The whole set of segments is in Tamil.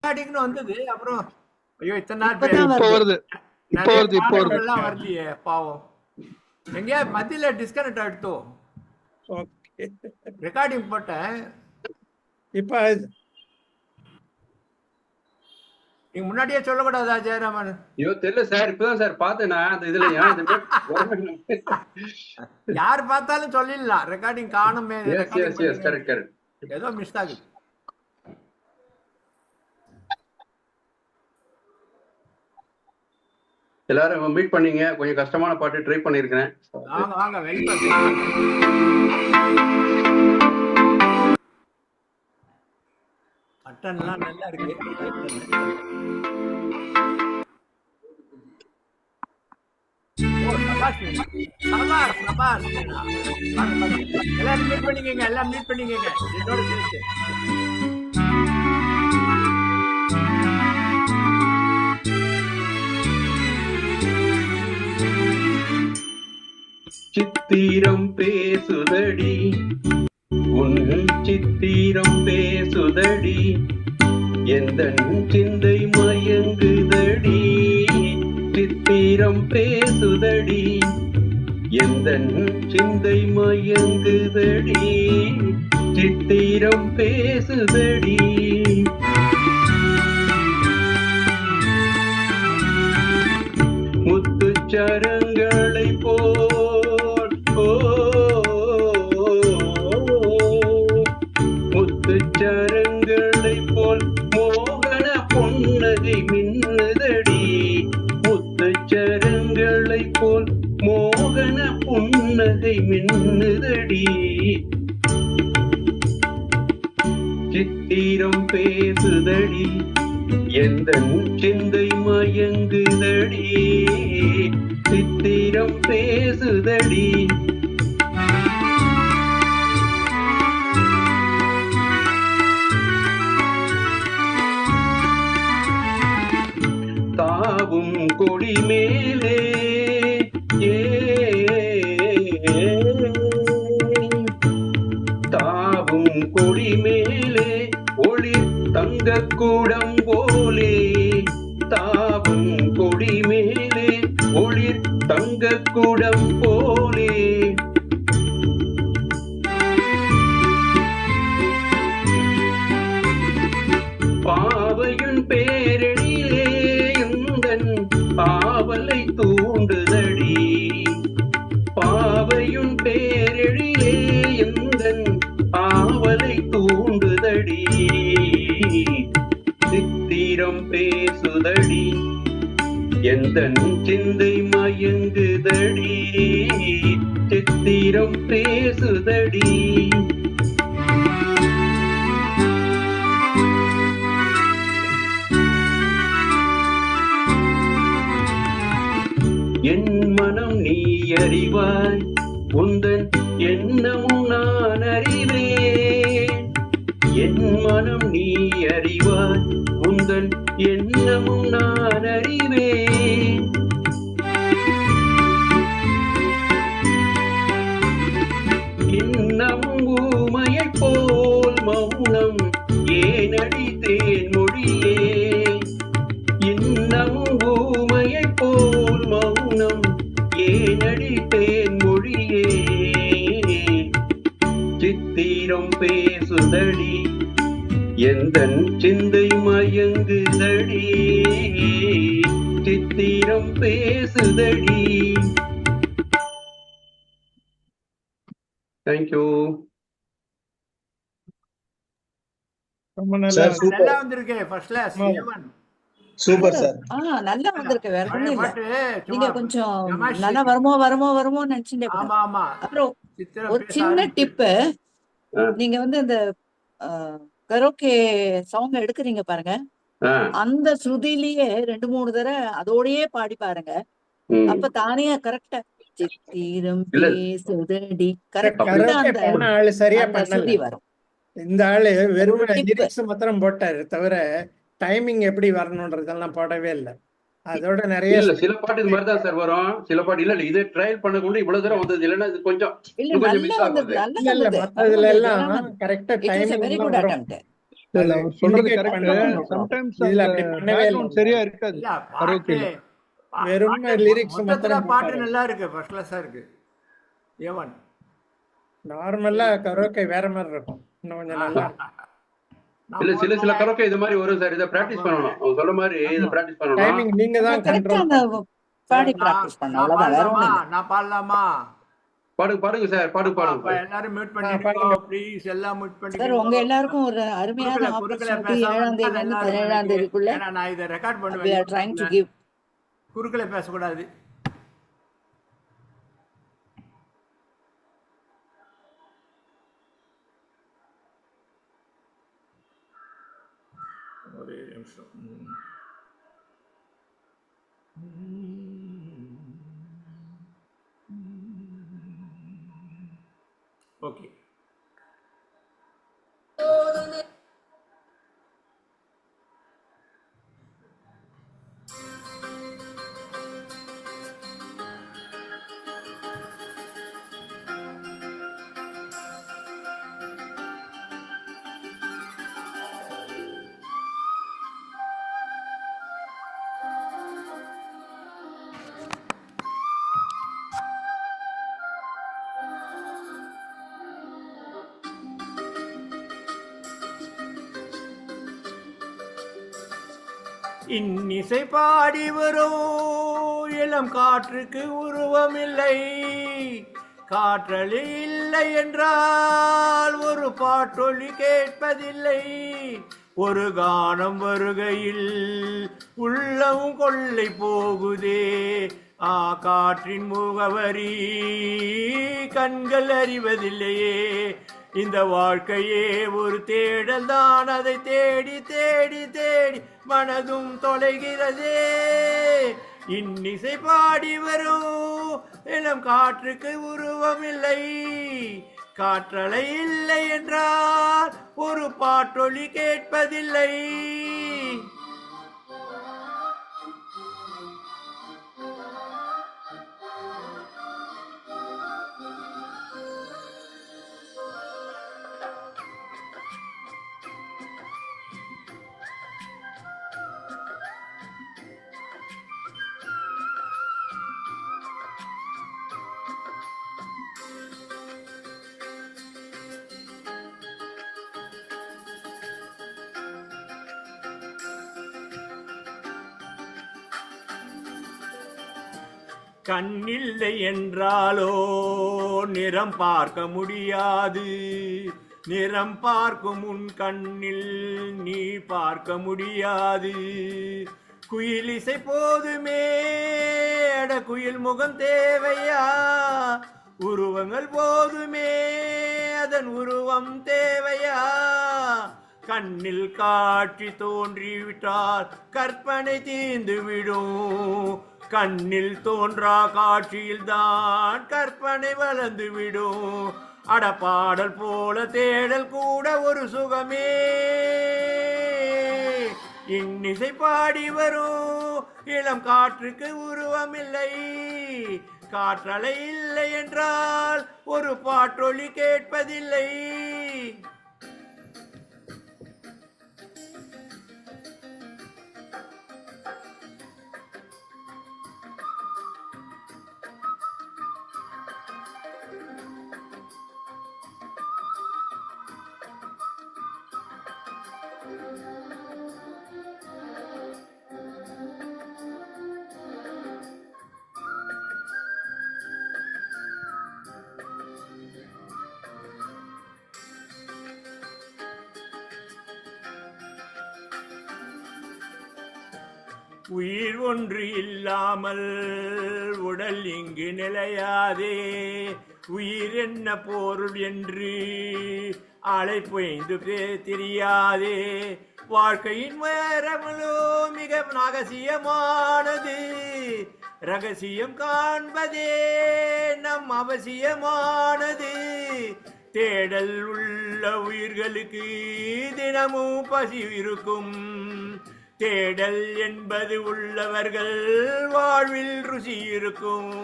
ரெக்கார்டிங்னு வந்தது. அப்புறம் ஐயோ இத்தனை நாள் இப்பதான் இப்ப வருது. வருது இப்ப நிறைய வருது இப்ப வருது பாடல்கள்லாம் வரலையே பாவம். எங்கேயா மத்தியில டிஸ்கனெக்ட் ஆயிடுத்தோ. ஓகே. ரெக்கார்டிங் போட்டேன். இப்ப நீங்க முன்னாடியே சொல்லக்கூடாதா ஜெயராமன்? ஐயோ தெரியல சார், இப்பதான் சார் பார்த்தேன் நான் அந்த இதுல. ஏன் இந்த மாதிரி யார் பார்த்தாலும் சொல்லிடலாம் ரெக்கார்டிங் காணுமே, எஸ் recording எஸ் எஸ் பண்ணுங்க. Correct correct. ஏதோ மிஸ் ஆகுது. எல்லாரும் மீட் பண்ணீங்க. கொஞ்சம் கஷ்டமான பாட்டு ட்ரை பண்ணிருக்கேன். வாங்க வாங்க வெல்கம். பட்டன்லாம் நல்லா இருக்கு. ஓ சபாஷ் மீனா. சபாஷ் சபாஷ் மீனா. வாங்க வாங்க. எல்லாரும் மீட் பண்ணிக்கங்க, எல்லாம் மீட் பண்ணிக்கங்க. என்னோட சேர்த்து. சித்திரம் பேசுதடி உன் சித்திரம் பேசுதடி, எந்த சிந்தை மயங்குதடி. சித்திரம் பேசுதடி, எந்த சிந்தை மயங்குதடி. சித்திரம் பேசுதடி. முத்துச்சரங்களை போல் முத்துச்சரங்களை போல் மோகன பொன்னகை மின்னுதடி. முத்துச்சரங்களை போல் மோகன பொன்னகை மின்னுதடி. சித்திரம் பேசுதடி, எந்த சிந்தை மயங்குதடி. சித்திரம் பேசுதடி. தாவும் கொடி மேலே தாவும் கொடி மேலே ஒளி தங்க கூடம் போலே. தாவும் கொடி மேலே ஒளி தங்க கூடம் போலே. பாவையின் பேரடியிலே எந்தன் ஆவலை தூண்டுதடி. பாவையின் பேரடியிலே எந்தன் ஆவலை தூண்டுதடி. சித்திரம் பேசுதடி, எந்தன் சிந்தை மயங்குதடி. சித்திரம் பேசுதடி. என் மனம் நீ அறிவாய், உந்தன் எண்ணமும் நான் அறிவேன். என் மனம் நீ அறிவாய், உந்தன் எண்ணமும் நான் அறிவேன். இன்னமும் ஊமையை போல் மௌனம் ஏனடி தேன்மொழியே. இன்னமும் ஊமையை போல் மௌனம் ஏனடி தேன்மொழியே. சித்திரம் பேசுதடி, எந்தன் சிந்தை மயங்குதடி. சித்திரம் பேசுதடி. தேங்க்யூ. ரொம்ப நல்லா சார் இருக்கு. சூப்பர் நல்லா வந்திருக்கு ஃபர்ஸ்ட் கிளாஸ். Super sir. நல்லா வந்திருக்கு, வேற ஒண்ணும் இல்ல. பாட்டு நீங்க சும்மா கொஞ்சம் தமாஷ் நல்லா வருமோ நினைச்சுட்டே ஆமா ஆமா. அப்புறம் சித்திரம் ஒரு பேச சின்ன ஆரம்பிச்சு. டிப்பு, ஆ. நீங்க வந்து அந்த கரோக்கே சாங் எடுக்குறீங்க பாருங்க, ஆ, அந்த ஸ்ருதியிலேயே 2-3 தடவை அதோடயே பாடி பாருங்க. ம். அப்ப தானே கரெக்டா சித்திரம் இல்ல. பேசுதடி கரெக்டா கரோக்கே அந்த பண்ண ஆளு சரியா அந்த பண்ணல. ஸ்ருதி வரும். இந்த ஆளு வெறும் ஒரு tip. லிரிக்ஸ் மாத்திரம் போட்டாரு தவிர டைமிங் எப்படி வரணும்ன்றதெல்லாம் போடவே இல்லை. அதோட நிறைய இல்ல சில பாட்டு இது மாதிரி தான் சார் வரும். சில பாட்டு இல்ல இதே ட்ரையல் பண்ணக்குள்ள இவ்வளவு தூரம் வந்தது இல்லைன்னா இது கொஞ்சம் இல்ல இன்னும் கொஞ்சம் நல்லா மிஸ் வந்தது, ஆகுது. நல்லா இல்ல வந்தது. மத்ததுல எல்லாம் பரவாயில்ல. கரெக்டா It was a very timing good வரும். attempt. இல்ல அவர் சொல்றது indicate கரெக்ட். பண்ணணும். சம்டைம்ஸ் இதுல அந்த அப்படி பண்ணவே பேக்ரவுண்ட் இல்லை. சரியா இருக்காது இல்ல பாட்டு கரோக்கேல. வெறும் பாட்டு lyrics மொத்தத்துல மாத்திரம் பாட்டு போட்டாரு. நல்லா இருக்கு, ஃபர்ஸ்ட் கிளாஸா இருக்கு. ஏவன் நார்மலா கரோக்கே வேற மாதிரி இருக்கும், இன்னும் கொஞ்சம் நல்லா இருக்கும். இல்ல சில கரோக்கே இது மாதிரி வரும் சார். இதை பிராக்டிஸ் பண்ணணும். அவங்க சொல்ற மாதிரி இதை பிராக்டிஸ் பண்ணணும். டைமிங் நீங்க தான் கரெக்டா கண்ட்ரோல் அந்த பாடி நான் பிராக்டிஸ் பண்ண நான் அவ்வளவுதான், வேற பாடலாமா? ஒண்ணும் இல்லை. நான் பாடலாமா? பாடுங்க சார், அப்ப பாடுங்க. எல்லாரும் மியூட் பாடுங்க. பண்ணிக்கோங்க ப்ளீஸ், எல்லாம் மியூட் சார் பண்ணிக்கோங்க. உங்க எல்லாருக்கும் ஒரு அருமையான குறுக்கல ஆப்பர்ச்சுனிட்டி பேசாம 7ஆம் தேதியில இருந்து நல்லா இருக்கும் 17ஆம் எனக்கு. தேதிக்குள்ள ஏன்னா நான் இதை ரெக்கார்ட் we பண்ணுவேன். are trying to give. குறுக்கல பேசக்கூடாது. ஒரே நிமிஷம். ஓகே. இன்னிசை பாடி வரும் இளம் காற்றுக்கு உருவம் இல்லை, காற்றொலி இல்லை என்றால் ஒரு பாட்டொலி கேட்பதில்லை. ஒரு கானம் வருகையில் உள்ளம் கொள்ளை போகுதே, காற்றின் முகவரி கண்கள் அறிவதில்லையே. இந்த வாழ்க்கையே ஒரு தேடல் தான், அதை தேடி தேடி தேடி மனதும் தொலைகிறதே. இன்னிசை பாடி வரும் இளம் காற்றுக்கு உருவம் இல்லை, காற்றலை இல்லை என்றால் ஒரு பாட்டொலி கேட்பதில்லை. கண்ணில்லை என்றாலோ நிறம் பார்க்க முடியாது, நிறம் பார்க்கும் உன் கண்ணில் நீ பார்க்க முடியாது. குயில் இசை போதுமே, அட குயில் முகம் தேவையா, உருவங்கள் போதுமே அதன் உருவம் தேவையா. கண்ணில் காட்சி தோன்றிவிட்டால் கற்பனை தீர்ந்துவிடும், கண்ணில் தோன்றா காட்சியில் தான் கற்பனை வளர்ந்துவிடும். அடப்பாடல் போல தேடல் கூட ஒரு சுகமே. இன்னிசை பாடி வரும் இளம் காற்றுக்கு உருவம் இல்லை, காற்றலை இல்லை என்றால் ஒரு பாட்டொலி கேட்பதில்லை. உயிர் ஒன்று இல்லாமல் உடல் இங்கு நிலையாதே, உயிர் என்ன பொருள் என்று அழைப்பொய்ந்து தெரியாதே. வாழ்க்கையின் நேரங்களோ மிக ரகசியமானது, ரகசியம் காண்பதே நம் அவசியமானது. தேடல் உள்ள உயிர்களுக்கு தினமும் பசி இருக்கும், தேடல் என்பது உள்ளவர்கள் வாழ்வில் ருசி இருக்கும்.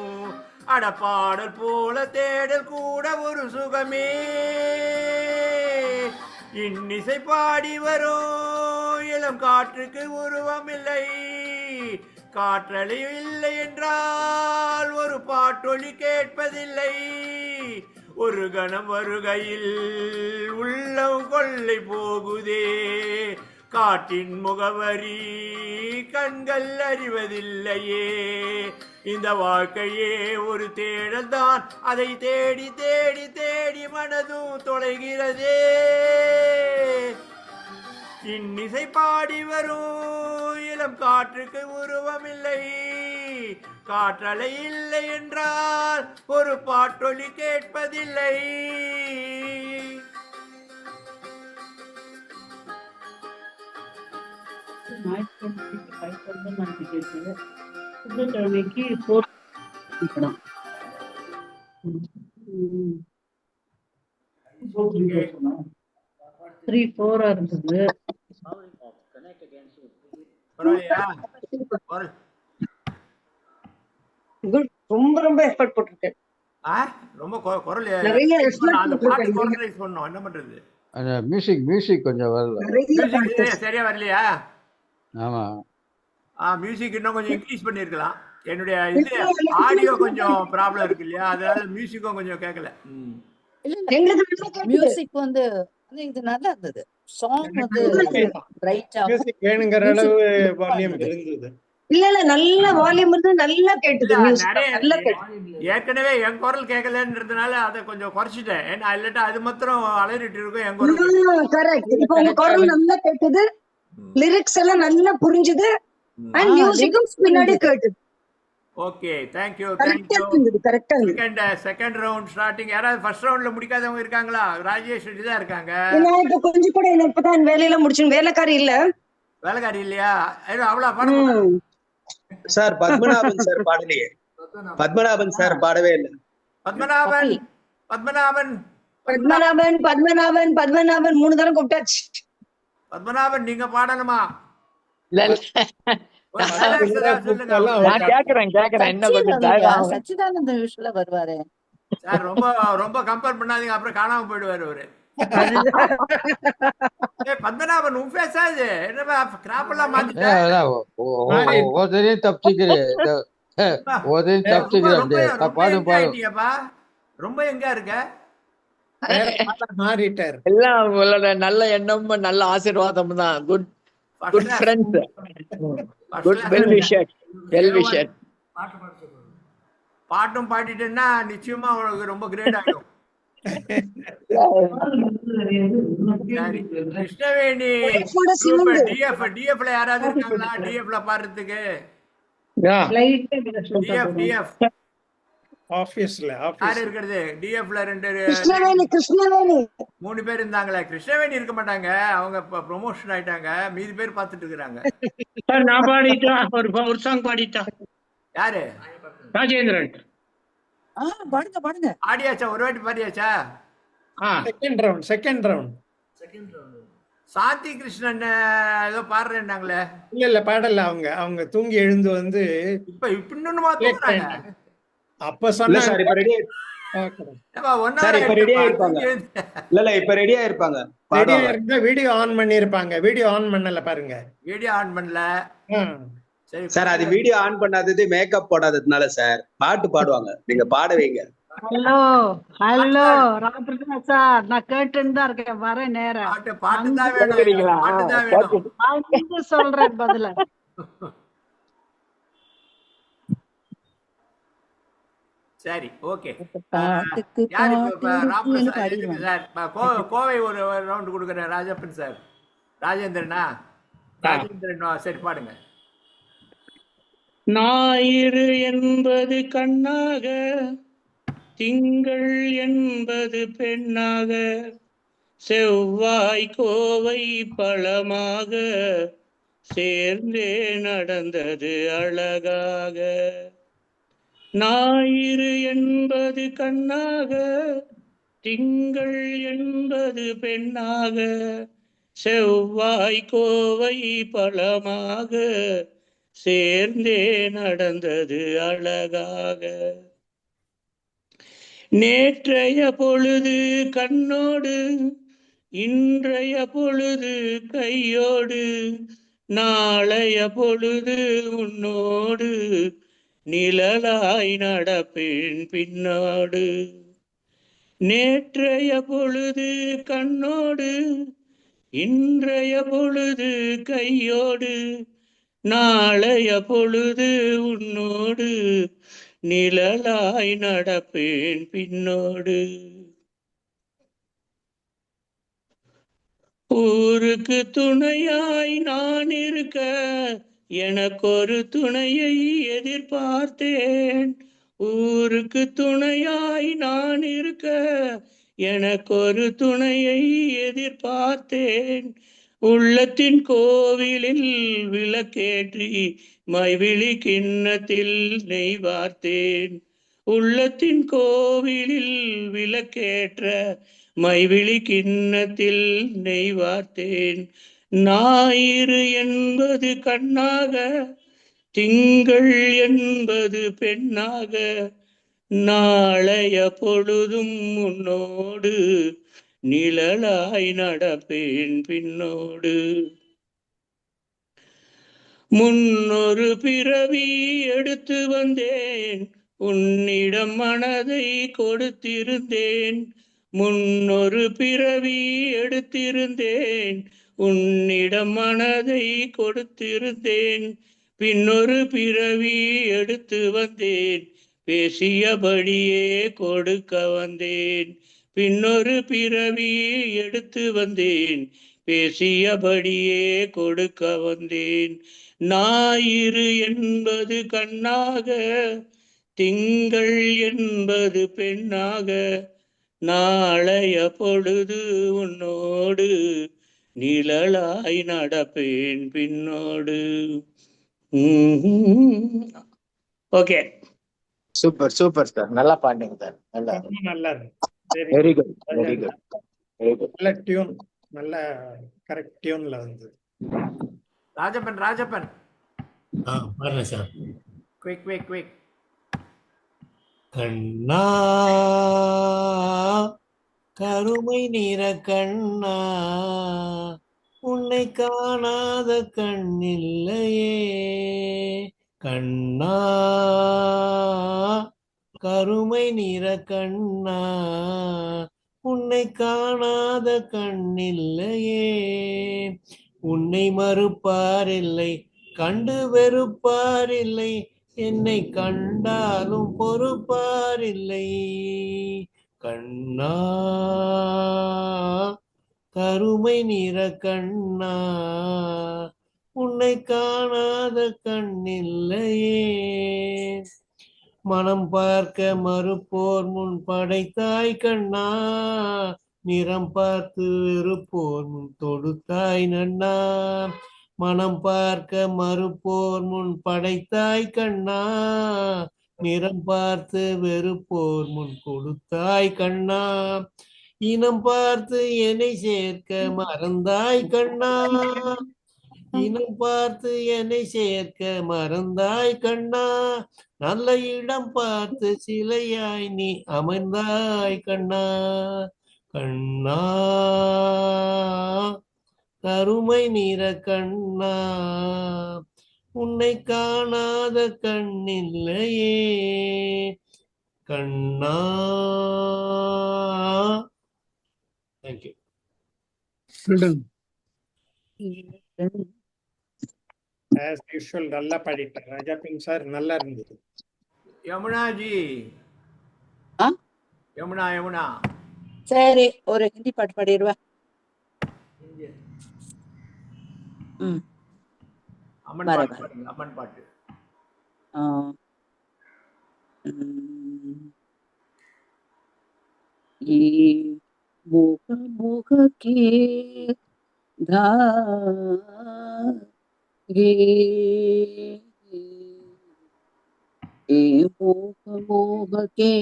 அடப்பாடல் போல தேடல் கூட ஒரு சுகமே. இன்னிசை பாடி வரும் இளம் காற்றுக்கு உருவம் இல்லை, காற்றலை இல்லை என்றால் ஒரு பாட்டொலி கேட்பதில்லை, ஒரு கணம் வருகையில் உள்ளம் கொள்ளை போகுதே, காட்டின் முகவரி கண்கள் அறிவதில்லையே, இந்த வாழ்க்கையே ஒரு தேடல் தான், அதை தேடி தேடி தேடி மனதும் தொலைகிறதே. இன்னிசை பாடி வரும் இளம் காற்றுக்கு உருவம் இல்லை, காற்றலை இல்லை என்றால் ஒரு பாட்டொலி கேட்பதில்லை. திங்கட்கிழமைக்கு 4 3-4 இருந்தது. பரவாயில்லையா? குட். ரொம்ப ரொம்ப எஃபர்ட் போட்டிருக்கேன். ரொம்ப குரல் நிறைய effort அந்த பாட்டு போட்டிருக்கேன். குரல் சொன்னோம், என்ன பண்றது? அந்த மியூசிக் கொஞ்சம் வரல. நிறைய practice. சரியா வரலையா? ஆமா, மியூசிக் இன்னும் கொஞ்சம் இன்க்ரீஸ் பண்ணிருக்கலாம். என்னுடைய இது ஆடியோ கொஞ்சம் ப்ராப்ளம் இருக்கு இல்லையா, அதனால மியூசிக்கும் கொஞ்சம் கேட்கல. எங்களுக்கு நல்லா கேட்டுது. மியூசிக் வந்து இது நல்லா இருந்தது. சாங் வந்து பிரைட்டா மியூசிக் வேணுங்கிற அளவு வால்யூம் இருந்தது. இல்ல நல்ல வால்யூம் இருந்து நல்லா கேட்டுது. மியூசிக் நல்லா கேட்டுது. ஏற்கனவே என் குரல் கேட்கலன்றதுனால அதை கொஞ்சம் குறைச்சிட்டேன். ஏன்னா இல்லாட்டா அது மாத்திரம் அலறிட்டு இருக்கும் என் குரல். கரெக்ட். இப்போ உங்க குரல் நல்லா கேட்டுது, லிரிக்ஸ் எல்லாம் நல்லா புரிஞ்சுது, அண்ட் மியூசிக்கும் பின்னாடி கேட்டுது. ஓகே, தேங்க்யூ கரெக்டா இருந்தது. கரெக்டா இருந்தது. Second round starting. யாராவது ஃபர்ஸ்ட் ரவுண்ட்ல முடிக்காதவங்க இருக்காங்களா? ராஜேஷ் ரெட்டி தான் இருக்காங்க. நான் இப்ப கொஞ்சம் கூட என்ன இப்பதான் வேலையெல்லாம் முடிச்சு, வேலைக்காரி இல்ல. வேலைக்காரி இல்லையா? அவ்வளோ பாடம் சார் பத்மநாபன் சார் பாடலையே. பத்மநாபன் சார் பாடவே இல்லை. பத்மநாபன் பத்மநாபன் பத்மநாபன் பத்மநாபன் பத்மநாபன் 3 தடவை கூப்பிட்டாச்சு. பத்மநாபன் நீங்க பாடணுமா? நான் கேக்குறேன் இன்னும் கொஞ்சம் time ஆகும். சச்சிதானந்தன் யூஸ்வலா வருவாரு. சார் ரொம்ப ரொம்ப கம்பேர் பண்ணாதீங்க, அப்புறம் காணாம போயிடுவாரு அவரு. பத்மநாபன் உன் பேசா இது என்னப்பா கிராப் எல்லாம் மாத்திட்டேன். ஒருத்தரையும் தப்பிச்சுக்கிறேன், ரொம்ப எங்க இருக்க? மாறிட்டார். எல்லாம் உங்களோட நல்ல எண்ணமும் நல்ல ஆசீர்வாதம் தான். Good friends, good well wisher. பாட்டும் பாடிட்டேன்னா நிச்சயமா உங்களுக்கு ரொம்ப கிரேட் ஆகும். கிருஷ்ணவேணி டிஎஃப்ல யாராவது இருக்காங்களா? டிஎஃப்ல பாடுறதுக்கு ஆபீஸ்ல யாரு இருக்கிறது? டிஎஃப்ல 3 பேர் இருந்தாங்களே. கிருஷ்ணவேணி இருக்க மாட்டாங்க, அவங்க ப்ரொமோஷன் ஆயிட்டாங்க. மீதி பேர் பாத்துட்டு இருக்காங்க. நான் பாடிட்டேன், ஒரு சாங் பாடிட்டேன். யாரு? ராஜேந்திரன். பாடுங்க. ஆடியாச்சா? ஒரு வாட்டி பாடியாச்சா? Second round. சாந்தி கிருஷ்ணன் ஏதோ பாடுறேன்னாங்களே. இல்ல பாடல. அவங்க தூங்கி எழுந்து வந்து இப்ப இன்னொன்னுமா தூங்குறாங்க. அப்ப சொன்ன சார் இப்ப ரெடியா இருப்பாங்க. இல்ல இப்ப ரெடியா இருப்பாங்க. வீடியோ ஆன் பண்ணிருப்பாங்க. வீடியோ ஆன் பண்ணல பாருங்க. வீடியோ ஆன் பண்ணல. சார் அது வீடியோ ஆன் பண்ணாதது மேக்கப் போடாததுனால சார். பாட்டு பாடுவாங்க, நீங்க பாட வைங்க. ஹலோ ராமகிருஷ்ணா சார், நான் கேட்டுன்னு தான் இருக்கேன். வர நேரம் பாட்டு தான் வேணும். சொல்றேன் பதில. சரி, ஓகே. கோவை ஒரு ரவுண்ட் கொடுக்குறேன். ராஜப்பன் சார். ராஜேந்திரனா? ராஜேந்திரன் சரி பாடுங்க. ஞாயிறு என்பது கண்ணாக, திங்கள் என்பது பெண்ணாக, செவ்வாய் கோவை பழமாக, சேர்ந்தே நடந்தது அழகாக. ஞாயிறு என்பது கண்ணாக, திங்கள் என்பது பெண்ணாக, செவ்வாய் கோவை பழமாக, சேர்ந்தே நடந்தது அழகாக. நேற்றைய பொழுது கண்ணோடு இன்றைய பொழுது கையோடு நாளைய பொழுது உன்னோடு நிழலாய் நடப்பேன் பின்னோடு நேற்றைய பொழுது கண்ணோடு இன்றைய பொழுது கையோடு நாளைய பொழுது உன்னோடு நிழலாய் நடப்பேன் பின்னோடு ஊருக்கு துணையாய் நான் இருக்க எனக்கொரு துணையை எதிர்பார்த்தேன் ஊருக்கு துணையாய் நான் இருக்க எனக்கொரு துணையை எதிர்பார்த்தேன் உள்ளத்தின் கோவிலில் விளக்கேற்றி மைவிழி கிண்ணத்தில் நெய் வார்த்தேன் உள்ளத்தின் கோவிலில் விளக்கேற்ற மைவிழி கிண்ணத்தில் நெய் வார்த்தேன் ஞாயிறு என்பது கண்ணாக திங்கள் என்பது பெண்ணாக நாளைய பொழுதும் உன்னோடு நிழலாய் நடப்பேன் பின்னோடு முன்னொரு பிறவி எடுத்து வந்தேன் உன்னிடம் மனதை கொடுத்திருந்தேன் முன்னொரு பிறவி எடுத்திருந்தேன் உன்னிடம் மனதை கொடுத்திருந்தேன் பின்னொரு பிறவி எடுத்து வந்தேன் பேசியபடியே கொடுக்க வந்தேன் பின்னொரு பிறவி எடுத்து வந்தேன் பேசியபடியே கொடுக்க வந்தேன் ஞாயிறு என்பது கண்ணாக திங்கள் என்பது பெண்ணாக நாளைய பொழுது உன்னோடு நிழலாய் நடப்பேன் பின்னோடு ஓகே சூப்பர் சூப்பர் சார், நல்லா பாடுங்க சார். நல்லா நல்லா very good very good very good. நல்ல டியூன், நல்ல கரெக்ட் டியூன்ல வந்து. ராஜப்பன் ராஜப்பன் பாருங்க sir. Quick quick quick. Kanna கருமை நிற கண்ணா உன்னை காணாத கண்ணில்லையே கண்ணா கருமை நிற கண்ணா உன்னை காணாத கண்ணில்லையே உன்னை மறுப்பாரில்லை கண்டு வெறுப்பாரில்லை என்னை கண்டாலும் பொறுப்பாரில்லை கண்ணா கருமை நிற கண்ணா உன்னை காணாத கண்ணில்லையே மனம் பார்க்க மறுப்போர் முன் படைத்தாய் கண்ணா நிறம் பார்த்து வெறுப்போர் முன் தொடுத்தாய் நன்னா மனம் பார்க்க மறுப்போர் முன் படைத்தாய் கண்ணா நிறம் பார்த்து வெறுப்போர் முன் கொடுத்தாய் கண்ணா இனம் பார்த்து என்னை சேர்க்க மறந்தாய் கண்ணா இனம் பார்த்து என்னை சேர்க்க மறந்தாய் கண்ணா நல்ல இடம் பார்த்து சிலையாய் நீ அமர்ந்தாய் கண்ணா கண்ணா கருமை நிற கண்ணா உன்னை காணாத கண்ணில்லையே கண்ணா. தேங்க்யூ. As usual நல்லா பாடிட்டார் ராஜாபின் சார், நல்லா இருந்தது. யமுனா ஜி. யமுனா யமுனா சரி, ஒரு ஹிந்தி பாட்டு பாடிடுவா. அம்மன் பாட்டு பாடுங்க, அம்மன் பாட்டு. ये मोह मोह के धागे ये मोह मोह के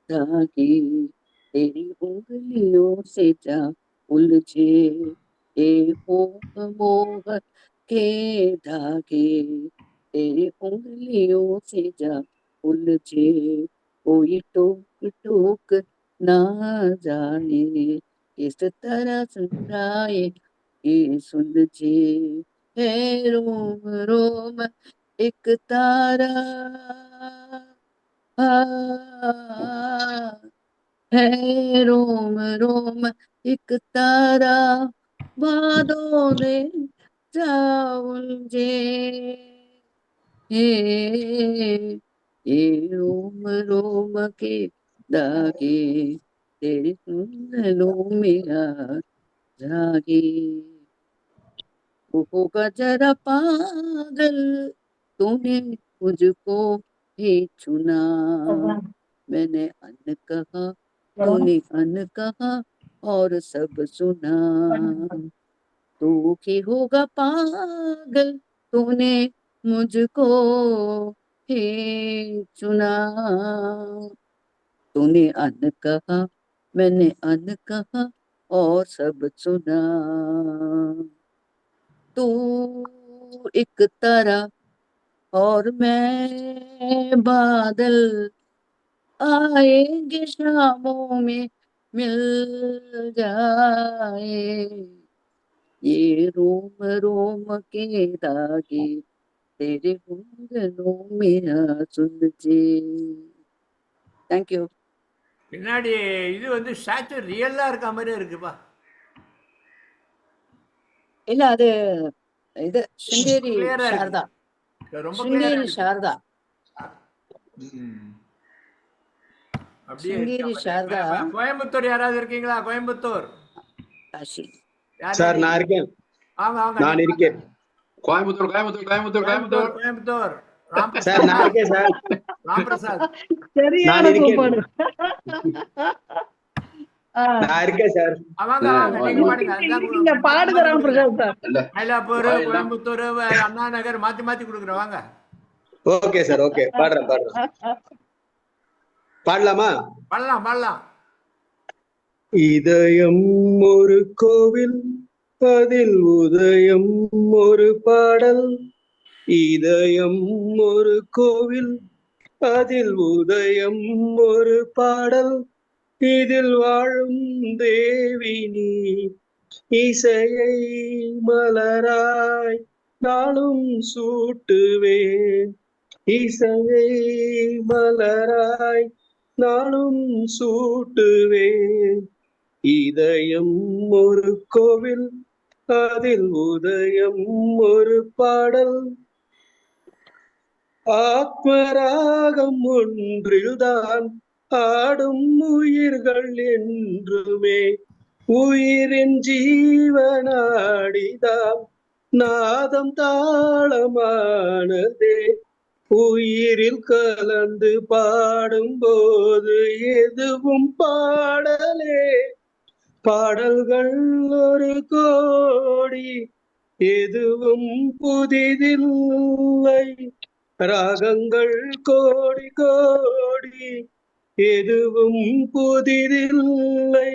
धागे तेरी उंगलियों से जा उलझे ये मोह मोह के धागे तेरी उंगलियों से जा उलझे कोई टोक टोक ना जाने इस तरह सुनाए ये सुन जे है रोम रोम एक तारा है रोम रोम एक तारा बादों ने जाऊंजे ये रोम रोम के दागे तेरे कुंडलों में आ जागे वो होगा जरा पागल तूने मुझको ही चुना मैंने अन कहा तूने अन कहा और सब सुना तू ही होगा पागल तूने मुझको ही चुना तूने अन कहा मैंने अन कहा और सब सुना तू एक तारा और मैं बादल आएंगे शामों में मिल जाए ये रोम रोम के धागे तेरे कुंडलों में आ सुलझे தேங்க்யூ பின்னாடி இது வந்து ஸ்டாச்சு ரியலா இருக்க மாதிரி இருக்குப்பா. இல்ல அது இது சிங்கேரி கிளியரா இருக்கு. சாரதா ரொம்ப கிளியரா சிங்கேரி இருக்கு. சாரதா அப்படியே சிங்கேரி இருக்கா சாரதா பாரு. கோயம்புத்தூர் யாராவது இருக்கீங்களா? கோயம்புத்தூர் காஷி யார் சார் யாரு? நான் இருக்கேன், வாங்க வாங்க நான் நீங்க வாங்க. இருக்கேன் கோயம்புத்தூர் கோயம்புத்தூர் கோயம்புத்தூர் கோயம்புத்தூர் கோயம்புத்தூர் கோயம்புத்தூர் சார், நான் இருக்கேன் சார், ராம்பிரசாத் சரியான நான் இருக்கேன், கூப்பாடு. ஆ, நான் இருக்கேன் சார். வாங்க வாங்க நீங்க பாடுங்க. அதுதான் நீங்க பாடுங்க ராமபிரசாத் சார். இல்ல மயிலாப்பூர் வாயெல்லாம் கோயம்புத்தூர் அண்ணா நகர் மாத்தி மாத்தி கொடுக்குறேன். வாங்க ஓகே சார், ஓகே, பாடுறேன் பாடுறேன். பாடலாமா? பாடலாம் பாடலாம். இதயம் ஒரு கோவில், அதில் உதயம் ஒரு பாடல். இதயம் ஒரு கோவில், அதில் உதயம் ஒரு பாடல். இதில் வாழும் தேவி நீ, இசையை மலராய் நாளும் சூட்டுவேன். இசையை மலராய் நாளும் சூட்டுவேன். இதயம் ஒரு கோவில், அதில் உதயம் ஒரு பாடல். ஆத்மராகம் ஒன்றில்தான் ஆடும் உயிர்கள் என்றுமே. உயிரின் ஜீவனாடிதான் நாதம் தாளமானதே. உயிரில் கலந்து பாடும்போது எதுவும் பாடலே. பாடல்கள் ஒரு கோடி, எதுவும் புதிதில்லை. ராகங்கள் கோடி கோடி, எதுவும் புதிதில்லை.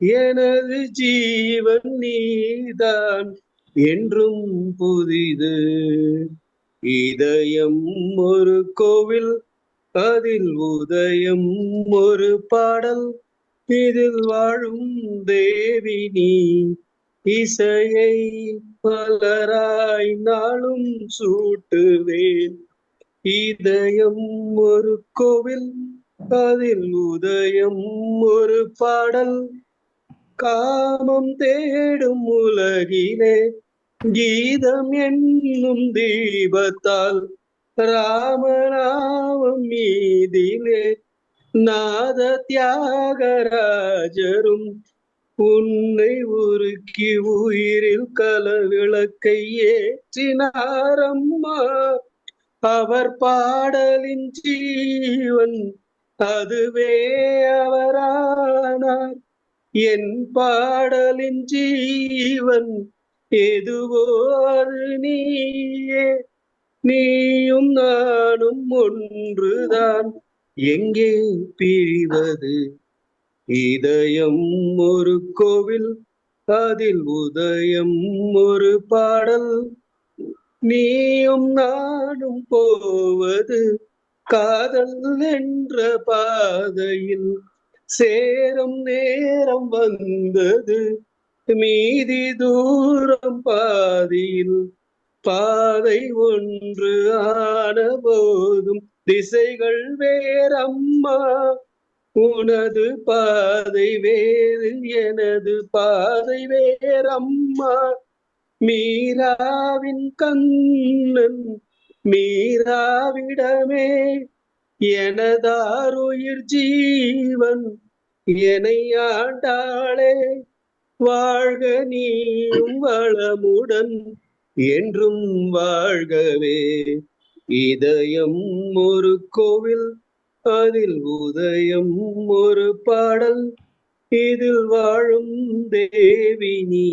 எனது ஜீவன் நீதான் என்றும் புதிது. இதயம் ஒரு கோவில், அதில் உதயம் ஒரு பாடல். இதில் வாழும் தேவி நீ, இசையை பலராய் நாளும் சூட்டுவேன். இதயம் ஒரு கோவில், அதில் உதயம் ஒரு பாடல். காமம் தேடும் உலகிலே கீதம் என்னும் தீபத்தால் ராமநாமம் மீதிலே நாத தியாகராஜரும் உன்னை உருக்கி உயிரில் கலவிளக்கை ஏற்றினாரம்மா. அவர் பாடலின் ஜீவன் அதுவே அவரானார். என் பாடலின் ஜீவன் எதுவோ அது நீயே. நீயும் நானும் ஒன்றுதான், எங்கே பிரிவது? இதயம் ஒரு கோவில், அதில் உதயம் ஒரு பாடல். நீயும் நானும் போவது காதல் என்ற பாதையில். சேரும் நேரம் வந்தது மீதி தூரம் பாதியில் பாதை ஒன்று ஆன போதும் திசைகள் வேறம்மா உனது பாதை வேறு எனது பாதை வேறம்மா மீராவின் கண்ணன் மீராவிடமே எனதாருயிர் ஜீவன் என்னை ஆண்டாளே வாழ்க நீயும் வளமுடன் என்றும் வாழ்கவே இதயம் ஒரு கோவில் அதில் உதயம் ஒரு பாடல் இதில் வாழும் தேவி நீ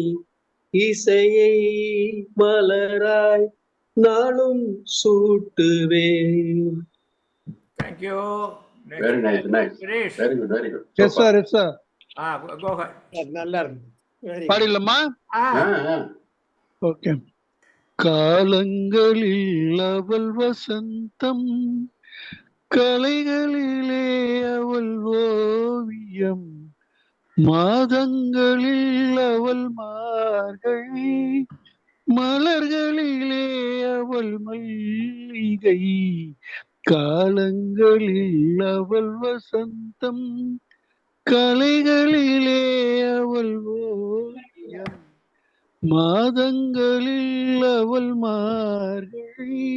இசையை மலராய் நாளும் சூட்டுவேன். Thank you. Very nice nice Girish. Very good very good yes sir yes sir go ahead. நல்லா இருக்கு. Very good. பாடிடலாமா? ஓகே. காலங்களில் அவள் வசந்தம் கலைகளிலே அவள் ஓவியம் மாதங்களில் அவள் மார்கழி மலர்களிலே அவள் மல்லிகை காலங்களில் அவள் வசந்தம் கலைகளிலே அவள் ஓவியம் மாதங்களில் அவள் மார்கழி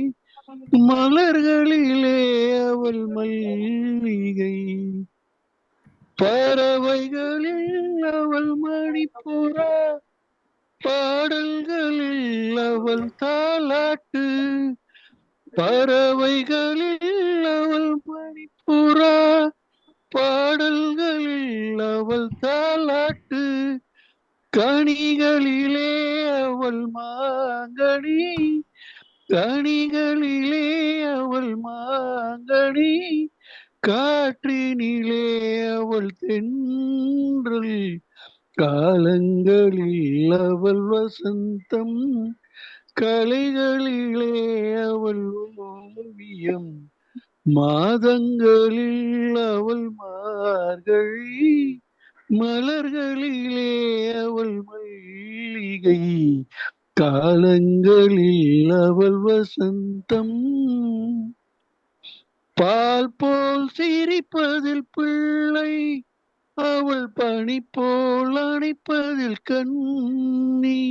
மலர்களிலே அவள் மல்லிகை பறவைகளில் அவள் மணிப்புறா பாடல்களில் அவள் தாலாட்டு பறவைகளில் அவள் மணிப்புறா பாடல்களில் அவள் தாலாட்டு கனிகளிலே அவள் மாங்கனி கனிகளிலே அவள் மாங்கனி காற்றினிலே அவள் தென்றல் காலங்களில் அவள் வசந்தம் கலைகளிலே அவள் ஓவியம் மாதங்களில் அவள் மார்கழி மலர்களிலே அவள் மல்லிகை காலங்களில் அவள் வசந்தம் பால் போல் சிரிப்பதில் பிள்ளை அவள் பனி போல் அணைப்பதில் கண்ணி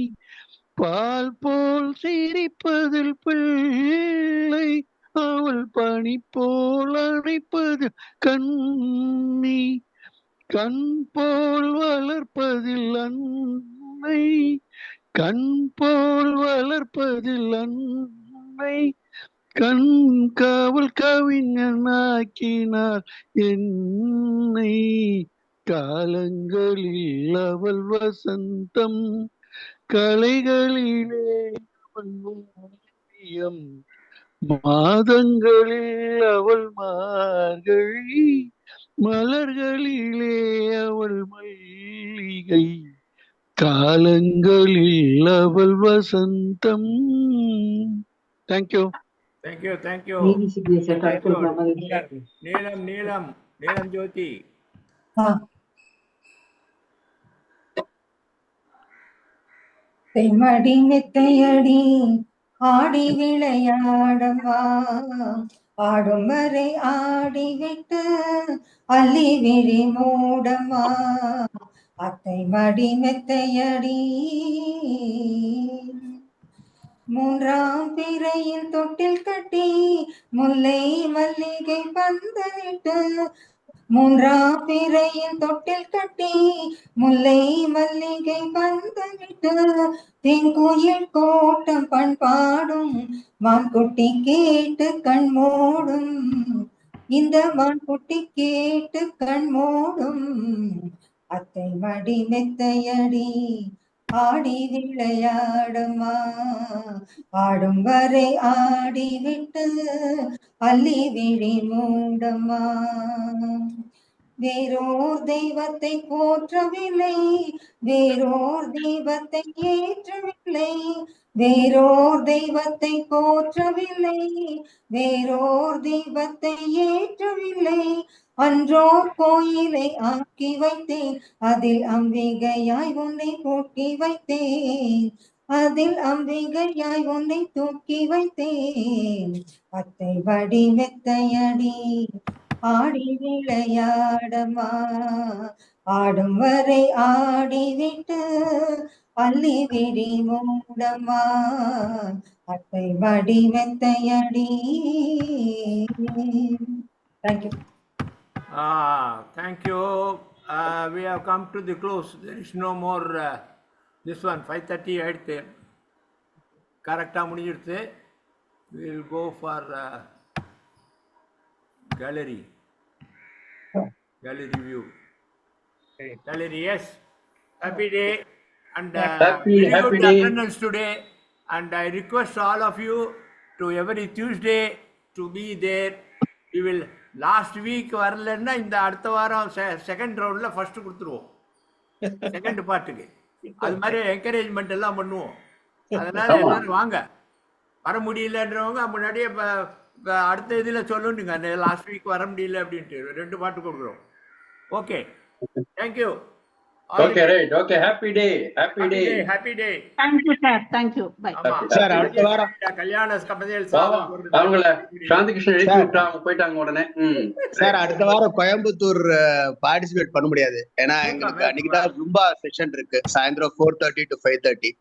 பால் போல் சிரிப்பதில் பிள்ளை அவள் பனி போல் அணைப்பதில் கண்ணி கண் போல் வளர்ப்பதில் அன்னை கண் போல் வளர்ப்பதில் அன்னை கண் காவல் கவிஞனாக்கினார் என்னை காலங்களில் அவள் வசந்தம் கலைகளிலே அவள் ஓவியம் மாதங்களில் அவள் மார்கழி மலர்களிலே அவள் மல்லிகை காலங்களில் அவள் வசந்தம். தேங்க்யூ. தேங்க்யூ. நல்லா இருக்கு. நீலம் ஜோதி. மடி மெத்தையடி ஆடி விளையாடவா ஆடும் வரை ஆடிவிட்டு அள்ளி விழி மூடவா அத்தை மடி மெத்தையடி மூன்றாம் பிறையில் தொட்டில் கட்டி முல்லை மல்லிகை பந்தலிட்டு மூன்றாம் பிறையில் தொட்டில் கட்டி முல்லை மல்லிகை பந்தலிட்டு தெங்குயில் கோட்டம் பண்பாடும் வான்குட்டி கேட்டு கண் மூடும் இந்த வான்குட்டி கேட்டு கண் மூடும் அத்தை மடி மெத்தையடி ஆடி விளையாடுமா ஆடும் வரை ஆடிவிட்டு அள்ளி விழி மூடமா வேறோர் தெய்வத்தை போற்றவில்லை வேறோர் தெய்வத்தை ஏற்றவில்லை வேறோர் தெய்வத்தை போற்றவில்லை, வேறோர் தெய்வத்தை ஏற்றவில்லை. அன்றோர் கோயிலை ஆக்கி வைத்தேன், அதில் அம்பிகையாய் உன்னை பூட்டி வைத்தேன், அதில் அம்பிகையாய் உன்னை தூக்கி வைத்தேன். அத்தை வடி மெத்தையடி ஆடி விளையாடமா, ஆடும் வரை ஆடிவிட்டு அள்ளி விடி மூடமா, அத்தை வடி மெத்தையடி. Thank you. Thank you. We have come to the close. There is no more. This one 5:30 ஆயிடுத்து, கரெக்டாக முடிஞ்சிடுத்து. We will go for gallery view. Gallery, yes. Happy day and Happy good day. attendance today. And I request all of you to every Tuesday to be there. We will. Last week வரலன்னா இந்த அடுத்த வாரம் செகண்ட் ரவுண்ட்ல ஃபர்ஸ்ட் கொடுத்துருவோம், செகண்ட் பார்ட்டுக்கு. அது மாதிரி என்கரேஜ்மெண்ட் எல்லாம் பண்ணுவோம். அதனால எல்லாரும் வாங்க. வர முடியலன்றவங்க முன்னாடியே அடுத்த இதில் சொல்லுங்க, லாஸ்ட் வீக் வர முடியல அப்படின்ட்டு 2 பாட்டு கொடுக்குறோம். Okay, thank you. Okay, right. Okay, happy day. Happy day. Happy day. Thank you sir, thank you. Bye sir. அடுத்த வாரம் கல்யாண கபதேல் அவங்கள சாந்தி கிருஷ்ணன் எழுப்பி விட்டா அவங்க போயிட்டாங்க உடனே. சார், அடுத்த வாரம் கோயம்புத்தூர் பார்ட்டிசிபேட் பண்ண முடியாது. ஏன்னா எங்களுக்கு அன்னைக்கு தான் ஜும்பா செஷன் இருக்கு, சாயந்தரம் 4:30 to 5:30.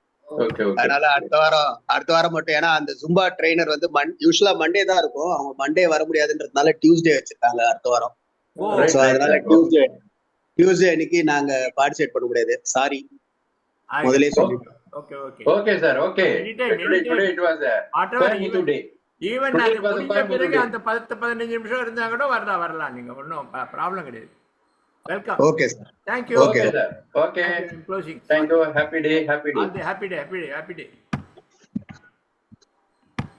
அதனால அடுத்த வாரம் மட்டும். ஏன்னா அந்த ஜும்பா ட்ரெயினர் வந்து யூஸ்வலா மண்டே தான் இருக்கும், அவங்க மண்டே வர முடியாதுன்றதுனால டியூஸ்டே வச்சிருக்காங்க அடுத்த வாரம். அதனால டியூஸ்டே அன்னைக்கு நாங்க பார்ட்டிசிபேட் பண்ண முடியாது. சாரி, முதலே சொல்லிட்டோம். Okay sir. Okay, today it was today. Even அது முடிஞ்ச பிறகு அந்த 10-15 நிமிஷம் இருந்தா கூட வரலாம். நீங்க ஒன்றும் ப்ராப்ளம் கிடையாது. Welcome. Okay sir. Thank you. Okay sir. Okay, closing. Thank you. Happy day. Happy day. Happy day.